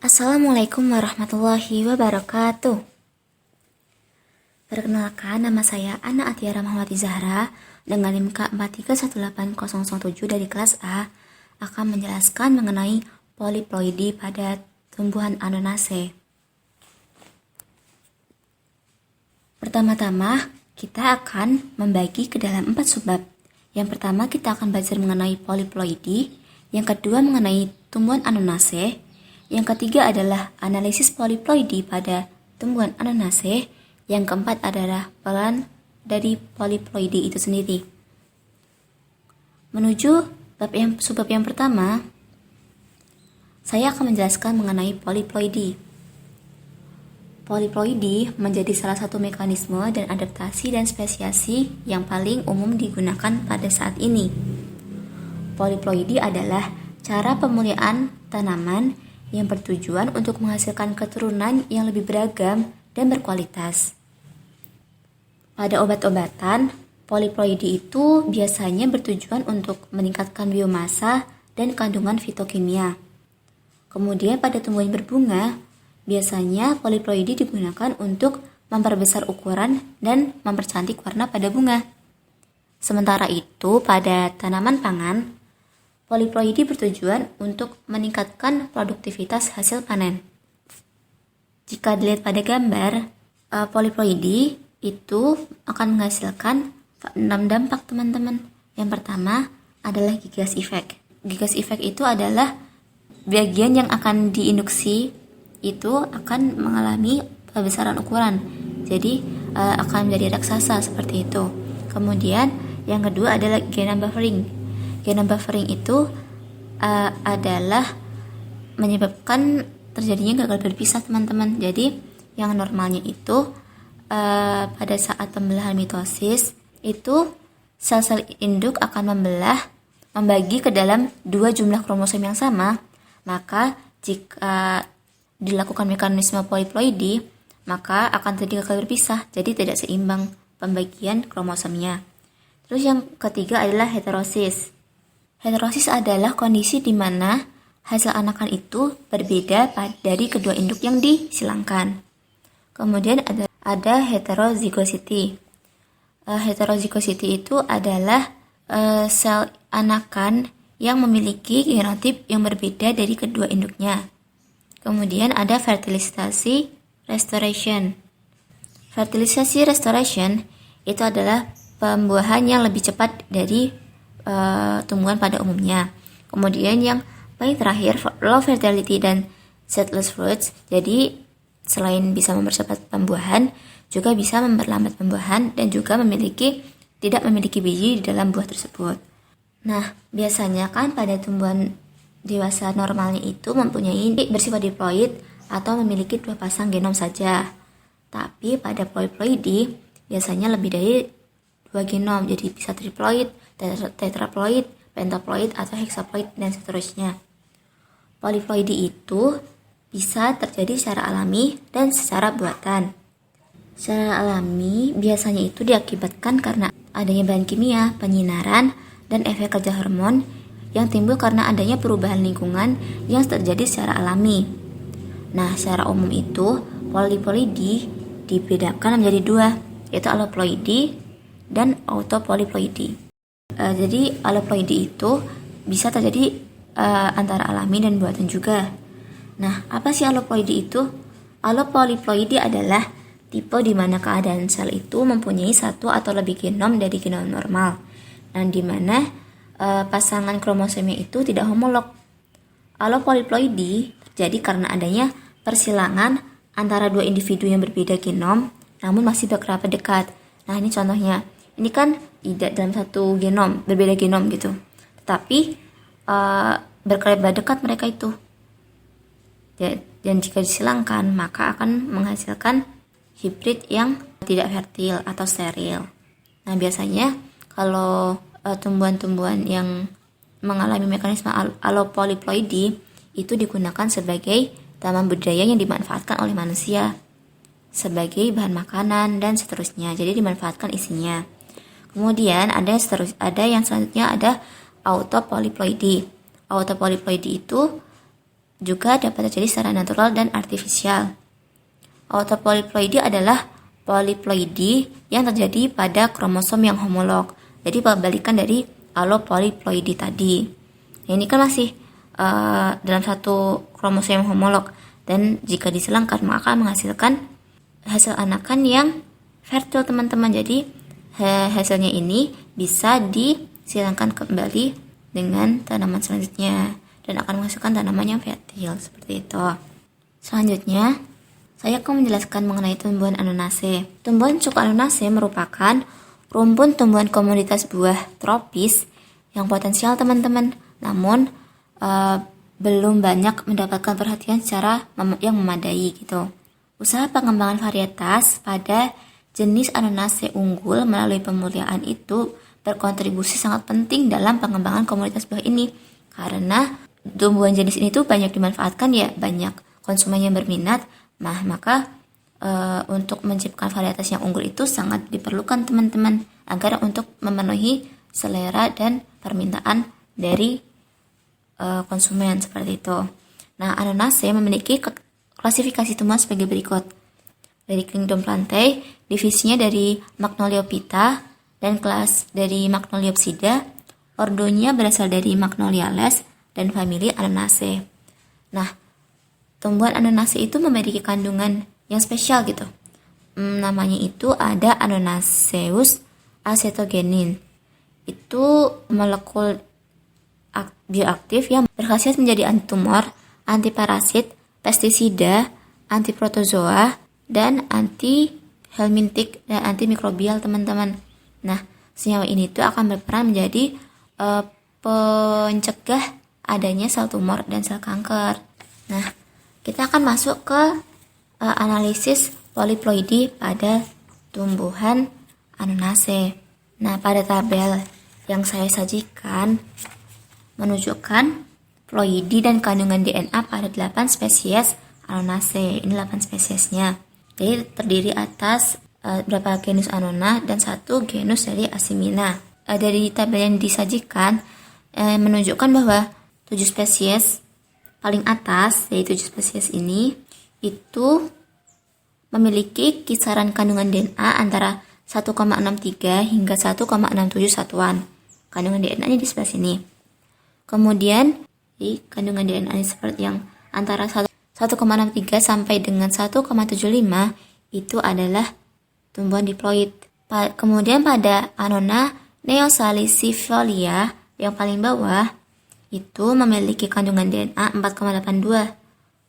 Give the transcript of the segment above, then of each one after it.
Assalamualaikum warahmatullahi wabarakatuh. Perkenalkan, nama saya Ana Atiara Muhammad Zahra dengan NIM K43180007 dari kelas A akan menjelaskan mengenai poliploidi pada tumbuhan Ananaceae. Pertama-tama, kita akan membagi ke dalam 4 subbab. Yang pertama, kita akan belajar mengenai poliploidi. Yang kedua, mengenai tumbuhan Ananaceae. Yang ketiga adalah analisis poliploidi pada tumbuhan Ananaceae. Yang keempat adalah peran dari poliploidi itu sendiri. Menuju subbab yang pertama, saya akan menjelaskan mengenai poliploidi. Poliploidi menjadi salah satu mekanisme dan adaptasi dan spesiasi yang paling umum digunakan pada saat ini. Poliploidi adalah cara pemuliaan tanaman yang bertujuan untuk menghasilkan keturunan yang lebih beragam dan berkualitas. Pada obat-obatan, poliploidi itu biasanya bertujuan untuk meningkatkan biomasa dan kandungan fitokimia. Kemudian pada tumbuhan berbunga, biasanya poliploidi digunakan untuk memperbesar ukuran dan mempercantik warna pada bunga. Sementara itu, pada tanaman pangan, poliploidi bertujuan untuk meningkatkan produktivitas hasil panen. Jika dilihat pada gambar, poliploidi itu akan menghasilkan 6 dampak, teman-teman. Yang pertama adalah gigas effect. Gigas effect itu adalah bagian yang akan diinduksi itu akan mengalami perbesaran ukuran. Jadi akan menjadi raksasa seperti itu. Kemudian yang kedua adalah genome buffering. Genome buffering itu adalah menyebabkan terjadinya gagal berpisah, teman-teman. Jadi yang normalnya itu pada saat pembelahan mitosis itu sel-sel induk akan membagi ke dalam 2 jumlah kromosom yang sama. Maka jika dilakukan mekanisme poliploidi, maka akan terjadi gagal berpisah. Jadi tidak seimbang pembagian kromosomnya. Terus yang ketiga adalah heterosis. Heterosis adalah kondisi di mana hasil anakan itu berbeda dari kedua induk yang disilangkan. Kemudian ada heterozygosity. Heterozygosity itu adalah sel anakan yang memiliki genotip yang berbeda dari kedua induknya. Kemudian ada fertilisasi restoration. Fertilisasi restoration itu adalah pembuahan yang lebih cepat dari tumbuhan pada umumnya. Kemudian yang paling terakhir, low fertility dan seedless fruits. Jadi selain bisa mempercepat pembuahan, juga bisa memperlambat pembuahan dan juga tidak memiliki biji di dalam buah tersebut. Nah, biasanya kan pada tumbuhan dewasa normalnya itu mempunyai bersifat diploid atau memiliki 2 pasang genom saja. Tapi pada poliploidi biasanya lebih dari 2 genom, jadi bisa triploid, tetraploid, pentaploid, atau hexaploid, dan seterusnya. Poliploidi itu bisa terjadi secara alami dan secara buatan. Secara alami biasanya itu diakibatkan karena adanya bahan kimia, penyinaran, dan efek kerja hormon yang timbul karena adanya perubahan lingkungan yang terjadi secara alami. Nah, secara umum itu poliploidi dibedakan menjadi 2, yaitu aloploidi dan autopoliploidi. Jadi aloploidi itu bisa terjadi antara alami dan buatan juga. Nah, apa sih aloploidi itu? Alopoliploidi adalah tipe di mana keadaan sel itu mempunyai 1 atau lebih genom dari genom normal, dan di mana pasangan kromosomnya itu tidak homolog. Alopoliploidi terjadi karena adanya persilangan antara 2 individu yang berbeda genom namun masih berkerabat dekat. Nah, ini contohnya. Ini kan tidak dalam satu genom, berbeda genom gitu. Tetapi berkerabat dekat mereka itu. Dan jika disilangkan, maka akan menghasilkan hibrid yang tidak fertil atau steril. Nah, biasanya kalau tumbuhan-tumbuhan yang mengalami mekanisme alopoliploidi itu digunakan sebagai tanaman budidaya yang dimanfaatkan oleh manusia sebagai bahan makanan dan seterusnya. Jadi dimanfaatkan isinya. Kemudian ada yang selanjutnya ada autopoliploidi. Autopoliploidi itu juga dapat terjadi secara natural dan artifisial. Autopolyploidy adalah poliploidi yang terjadi pada kromosom yang homolog. Jadi perbalikan dari allopolyploidy tadi. Ini kan masih dalam satu kromosom yang homolog, dan jika disilangkan maka menghasilkan hasil anakan yang fertil, teman-teman. Jadi hasilnya ini bisa disilangkan kembali dengan tanaman selanjutnya dan akan menghasilkan tanaman yang fertil seperti itu. Selanjutnya, saya akan menjelaskan mengenai tumbuhan Annunaceae. Tumbuhan suku Annunaceae merupakan rumpun tumbuhan komoditas buah tropis yang potensial, teman-teman. Namun belum banyak mendapatkan perhatian secara yang memadai gitu. Usaha pengembangan varietas pada jenis Annunaceae unggul melalui pemuliaan itu berkontribusi sangat penting dalam pengembangan komoditas buah ini, karena tumbuhan jenis ini tuh banyak dimanfaatkan ya, banyak konsumen yang berminat. Maka untuk menciptakan varietas yang unggul itu sangat diperlukan, teman-teman, agar untuk memenuhi selera dan permintaan dari konsumen seperti itu. Nah, Annunaceae memiliki klasifikasi tumbuhan sebagai berikut. Dari Kingdom Plantae, divisinya dari Magnoliophyta, dan kelas dari Magnoliopsida. Ordonya berasal dari Magnoliales dan famili Annunaceae. Nah, tumbuhan Annunaceae itu memiliki kandungan yang spesial gitu. Namanya itu ada Annunaceus acetogenin. Itu molekul bioaktif yang berkhasiat menjadi antitumor, antiparasit, pestisida, antiprotozoa, dan anti-helmintik dan antimikrobial, teman-teman. Nah, senyawa ini tuh akan berperan menjadi pencegah adanya sel tumor dan sel kanker. Nah, kita akan masuk ke analisis poliploidi pada tumbuhan Annunaceae. Nah, pada tabel yang saya sajikan menunjukkan ploidi dan kandungan DNA pada 8 spesies Annunaceae. Ini 8 spesiesnya. Jadi terdiri atas berapa genus Annona dan 1 genus dari Asimina. Dari tabel yang disajikan menunjukkan bahwa 7 spesies paling atas, yaitu 7 spesies ini, itu memiliki kisaran kandungan DNA antara 1,63 hingga 1,67 satuan. Kandungan DNA-nya di sebelah sini. Kemudian di kandungan DNA seperti yang antara 1,63 sampai dengan 1,75 itu adalah tumbuhan diploid. Kemudian pada Annona neosalicifolia yang paling bawah itu memiliki kandungan DNA 4,82,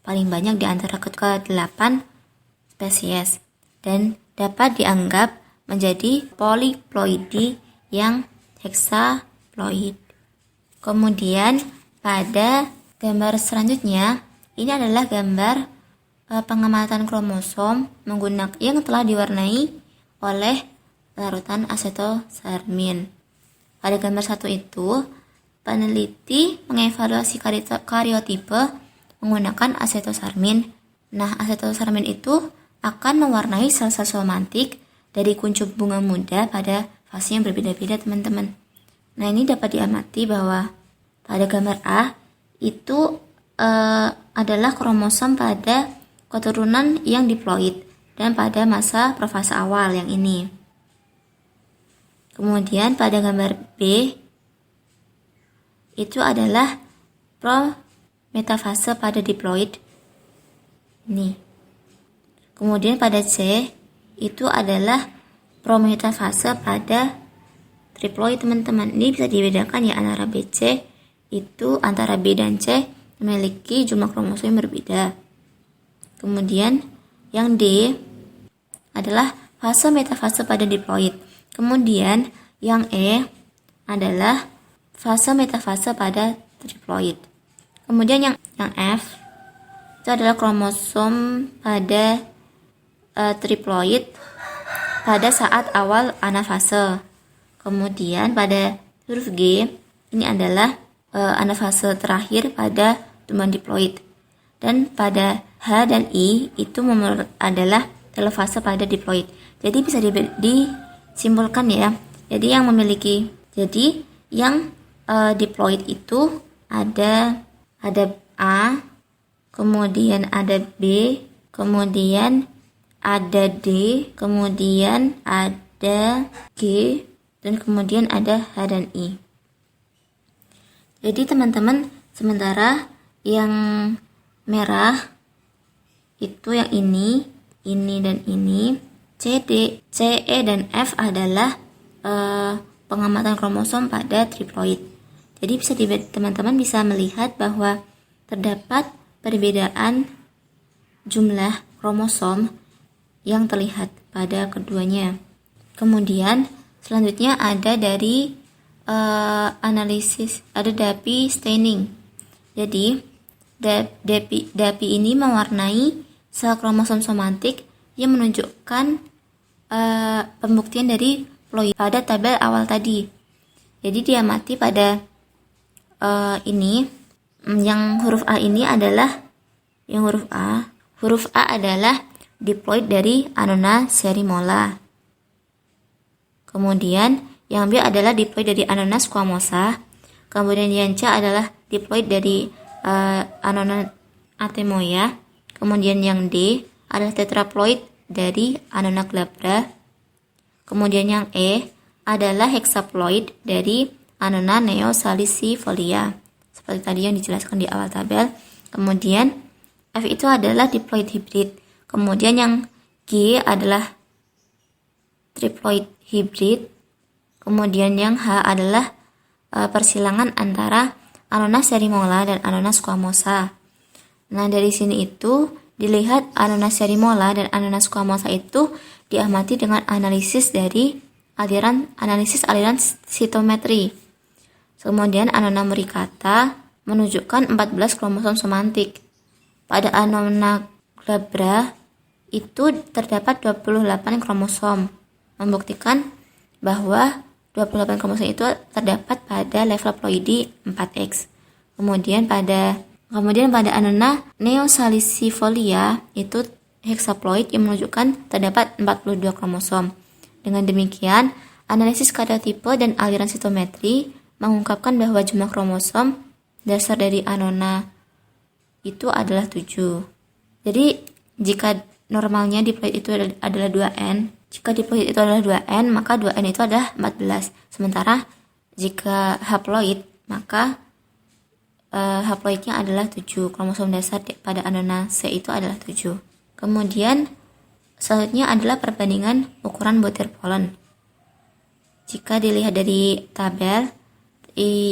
paling banyak di antara ke-8 spesies, dan dapat dianggap menjadi poliploidi yang hexaploid. Kemudian pada gambar selanjutnya, ini adalah gambar pengamatan kromosom menggunakan yang telah diwarnai oleh larutan asetosarmin. Pada gambar 1 itu, peneliti mengevaluasi karyotipe menggunakan asetosarmin. Nah, asetosarmin itu akan mewarnai sel-sel somatik dari kuncup bunga muda pada fase yang berbeda-beda, teman-teman. Nah, ini dapat diamati bahwa pada gambar A itu adalah kromosom pada keturunan yang diploid dan pada masa profase awal yang ini. Kemudian pada gambar B itu adalah prometafase pada diploid. Ini. Kemudian pada C itu adalah prometafase pada triploid, teman-teman. Ini bisa dibedakan ya antara BC, itu antara B dan C memiliki jumlah kromosom yang berbeda. Kemudian yang D adalah fase metafase pada diploid. Kemudian yang E adalah fase metafase pada triploid. Kemudian yang F itu adalah kromosom pada triploid pada saat awal anafase. Kemudian pada huruf G ini adalah anafase terakhir pada tumbuhan diploid. Dan pada H dan I itu adalah telofase pada diploid. Jadi bisa disimpulkan ya. Jadi yang diploid itu ada A, kemudian ada B, kemudian ada D, kemudian ada G, dan kemudian ada H dan I. Jadi teman-teman, sementara yang merah itu yang ini dan ini, C, D, C, E, dan F adalah pengamatan kromosom pada triploid. Jadi teman-teman bisa melihat bahwa terdapat perbedaan jumlah kromosom yang terlihat pada keduanya. Kemudian selanjutnya ada dari analisis, ada DAPI staining. Jadi DAPI ini mewarnai sel kromosom somatik yang menunjukkan pembuktian dari ploid pada tabel awal tadi. Jadi diamati pada ini, yang huruf A ini adalah huruf A adalah diploid dari Annona serimola. Kemudian yang B adalah diploid dari Annona squamosa. Kemudian yang C adalah diploid dari Annona atemoya. Kemudian yang D adalah tetraploid dari Annona glabra. Kemudian yang E adalah hexaploid dari Annona neosalicifolia, seperti tadi yang dijelaskan di awal tabel. Kemudian F itu adalah diploid hibrid. Kemudian yang G adalah triploid hibrid. Kemudian yang H adalah persilangan antara Annona serimola dan Annona squamosa. Nah, dari sini itu dilihat Annona serimola dan Annona squamosa itu diamati dengan analisis aliran sitometri. Kemudian Annona muricata menunjukkan 14 kromosom somatik. Pada Annona glabra itu terdapat 28 kromosom, membuktikan bahwa 28 kromosom itu terdapat pada level ploidi 4X. Kemudian pada Annona neosalicifolia itu hexaploid yang menunjukkan terdapat 42 kromosom. Dengan demikian, analisis karyotipe dan aliran sitometri mengungkapkan bahwa jumlah kromosom dasar dari Annona itu adalah 7. Jadi, jika normalnya diploid itu adalah 2N, jika diploid itu adalah 2N, maka 2N itu adalah 14. Sementara jika haploid, maka haploidnya adalah 7. Kromosom dasar pada Annona C itu adalah 7. Kemudian selanjutnya adalah perbandingan ukuran butir polen. Jika dilihat dari tabel,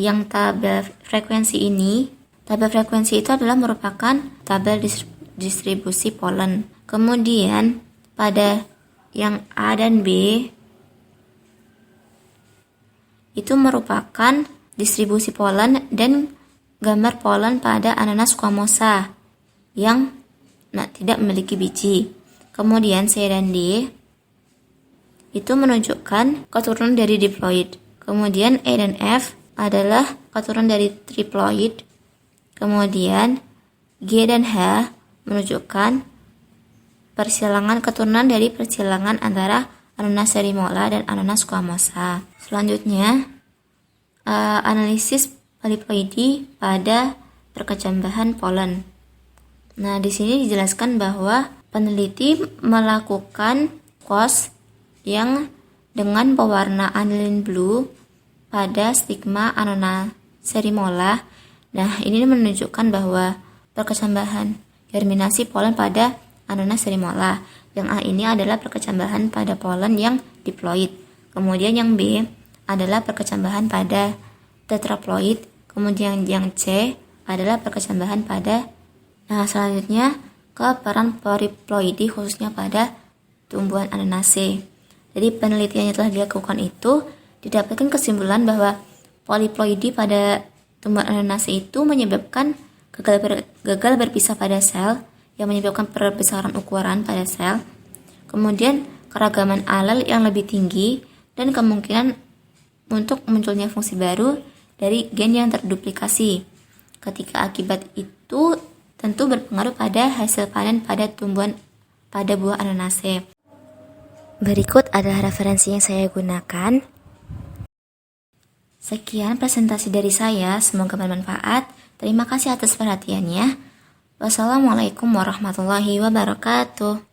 yang tabel frekuensi itu adalah merupakan tabel distribusi polen. Kemudian pada yang A dan B itu merupakan distribusi polen dan gambar polen pada Annona squamosa yang tidak memiliki biji. Kemudian C dan D itu menunjukkan keturunan dari diploid. Kemudian E dan F adalah keturunan dari triploid. Kemudian G dan H menunjukkan keturunan dari persilangan antara Annona serimola dan Annona squamosa. Selanjutnya, analisis poliploidi pada perkecambahan polen. Nah, di sini dijelaskan bahwa peneliti melakukan kuas yang dengan pewarna aniline blue pada stigma Annona serimola. Nah, ini menunjukkan bahwa perkecambahan germinasi polen pada Annona serimola. Yang A ini adalah perkecambahan pada polen yang diploid. Kemudian yang B adalah perkecambahan pada tetraploid. Kemudian yang C adalah perkecambahan pada. Nah, selanjutnya ke peran poliploidi khususnya pada tumbuhan Annona. Jadi penelitian yang telah dilakukan itu didapatkan kesimpulan bahwa poliploidi pada tumbuhan Annona itu menyebabkan gagal berpisah pada sel yang menyebabkan perbesaran ukuran pada sel, kemudian keragaman alel yang lebih tinggi, dan kemungkinan untuk munculnya fungsi baru dari gen yang terduplikasi. Ketika akibat itu tentu berpengaruh pada hasil panen pada buah Annona. Berikut adalah referensi yang saya gunakan. Sekian presentasi dari saya, semoga bermanfaat. Terima kasih atas perhatiannya. Wassalamualaikum warahmatullahi wabarakatuh.